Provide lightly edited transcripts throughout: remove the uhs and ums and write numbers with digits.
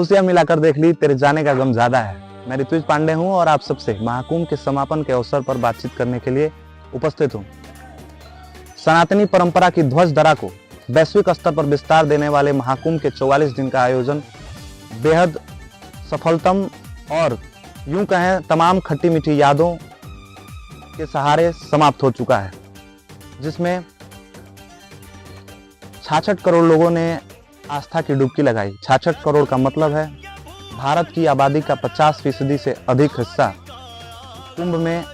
खुशियां मिलाकर देख ली, तेरे जाने का गम ज्यादा है। मैं ऋत्विज पांडे हूं और आप सबसे महाकुंभ के समापन के अवसर पर बातचीत करने के लिए उपस्थित हूं। सनातनी परंपरा की ध्वज धरा को वैश्विक स्तर पर विस्तार देने वाले महाकुंभ के 44 दिन का आयोजन बेहद सफलतम और यूं कहें तमाम खट्टी मीठी यादों के सहारे समाप्त हो चुका है, जिसमें 66 करोड़ लोगों ने आस्था की डुबकी लगाई। 66 करोड़ का मतलब है भारत की आबादी का 50% से अधिक हिस्सा कुंभ में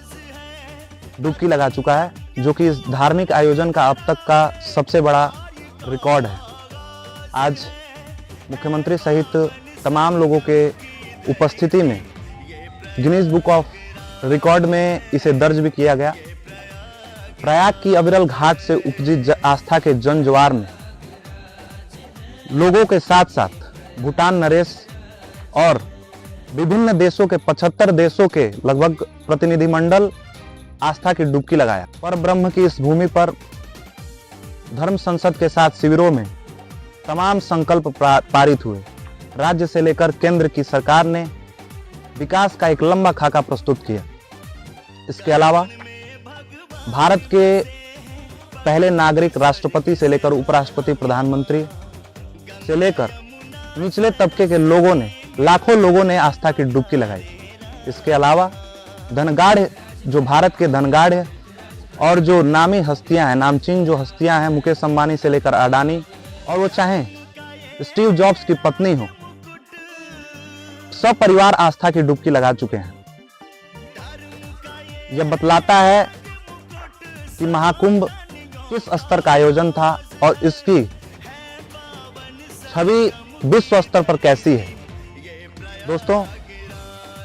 डुबकी लगा चुका है, जो कि इस धार्मिक आयोजन का अब तक का सबसे बड़ा रिकॉर्ड है। आज मुख्यमंत्री सहित तमाम लोगों के उपस्थिति में गिनीज बुक ऑफ रिकॉर्ड में इसे दर्ज भी किया गया। प्रयाग की अविरल घाट से उपजी आस्था के जनज्वार में लोगों के साथ साथ भूटान नरेश और विभिन्न देशों के 75 देशों के लगभग प्रतिनिधिमंडल आस्था की डुबकी लगाया। पर ब्रह्म की इस भूमि पर धर्म संसद के साथ शिविरों में तमाम संकल्प पारित हुए। राज्य से लेकर केंद्र की सरकार ने विकास का एक लंबा खाका प्रस्तुत किया। इसके अलावा भारत के पहले नागरिक राष्ट्रपति से लेकर उपराष्ट्रपति, प्रधानमंत्री से लेकर निचले तबके के लोगों ने, लाखों लोगों ने आस्था की डुबकी लगाई। इसके अलावा धनगाढ़, जो भारत के धनगाढ़ है और जो नामी हस्तियां हैं, नामचीन जो हस्तियां हैं, मुकेश अंबानी से लेकर अडानी, और वो चाहें स्टीव जॉब्स की पत्नी हो, सब परिवार आस्था की डुबकी लगा चुके हैं। यह बतलाता है कि महाकुंभ किस स्तर का आयोजन था और इसकी छवि विश्व स्तर पर कैसी है। दोस्तों,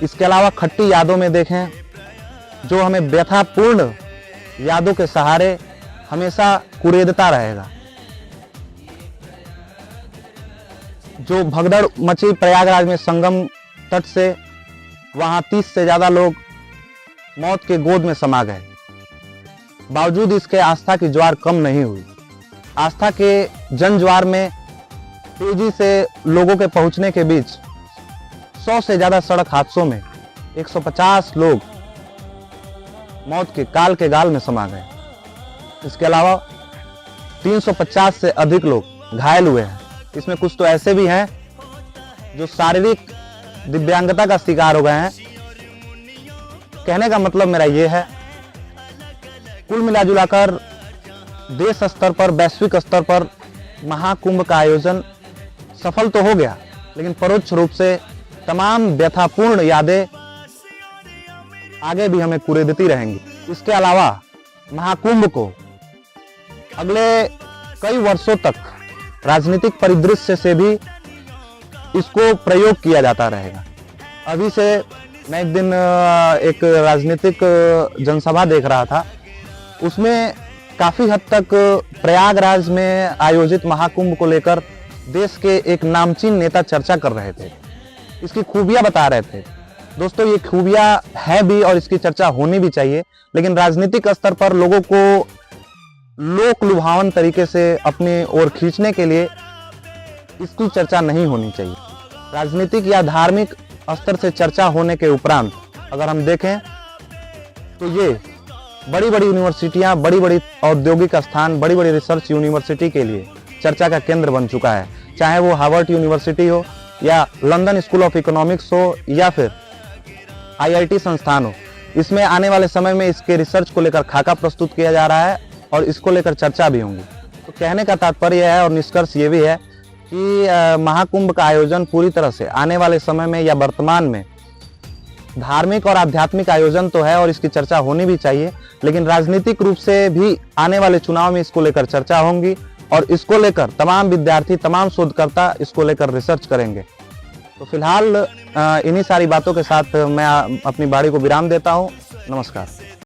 इसके अलावा खट्टी यादों में देखें, जो हमें व्यथापूर्ण यादों के सहारे हमेशा कुरेदता रहेगा। जो भगदड़ मची प्रयागराज में संगम तट से, वहां 30 से ज्यादा लोग मौत के गोद में समा गए। बावजूद इसके आस्था की ज्वार कम नहीं हुई। आस्था के जनज्वार में तेजी से लोगों के पहुंचने के बीच 100 से ज्यादा सड़क हादसों में 150 लोग मौत के काल के गाल में समा गए। इसके अलावा 350 से अधिक लोग घायल हुए हैं। इसमें कुछ तो ऐसे भी हैं जो शारीरिक दिव्यांगता का शिकार हो गए हैं। कहने का मतलब मेरा यह है, कुल मिलाजुलाकर देश स्तर पर, वैश्विक स्तर पर महाकुंभ का आयोजन सफल तो हो गया, लेकिन परोक्ष रूप से तमाम व्यथापूर्ण यादें आगे भी हमें कुरेदती रहेंगी। इसके अलावा महाकुंभ को अगले कई वर्षों तक राजनीतिक परिदृश्य से भी इसको प्रयोग किया जाता रहेगा। अभी से मैं एक दिन एक राजनीतिक जनसभा देख रहा था, उसमें काफी हद तक प्रयागराज में आयोजित महाकुंभ को लेकर देश के एक नामचीन नेता चर्चा कर रहे थे, इसकी खूबियां बता रहे थे। दोस्तों, ये खूबियां है भी और इसकी चर्चा होनी भी चाहिए, लेकिन राजनीतिक स्तर पर लोगों को लोक लुभावन तरीके से अपनी ओर खींचने के लिए इसकी चर्चा नहीं होनी चाहिए। राजनीतिक या धार्मिक स्तर से चर्चा होने के उपरांत अगर हम देखें तो ये बड़ी बड़ी यूनिवर्सिटियां, बड़ी बड़ी औद्योगिक स्थान, बड़ी बड़ी रिसर्च यूनिवर्सिटी के लिए चर्चा का केंद्र बन चुका है। चाहे वो हार्वर्ड यूनिवर्सिटी हो या लंदन स्कूल ऑफ इकोनॉमिक्स हो या फिर IIT संस्थान हो, इसमें आने वाले समय में इसके रिसर्च को लेकर खाका प्रस्तुत किया जा रहा है और इसको लेकर चर्चा भी होंगी। तो कहने का तात्पर्य है और निष्कर्ष ये भी है कि महाकुंभ का आयोजन पूरी तरह से आने वाले समय में या वर्तमान में धार्मिक और आध्यात्मिक आयोजन तो है और इसकी चर्चा होनी भी चाहिए, लेकिन राजनीतिक रूप से भी आने वाले चुनाव में इसको लेकर चर्चा होंगी और इसको लेकर तमाम विद्यार्थी, तमाम शोधकर्ता इसको लेकर रिसर्च करेंगे। तो फिलहाल इन्हीं सारी बातों के साथ मैं अपनी बाड़ी को विराम देता हूँ। नमस्कार।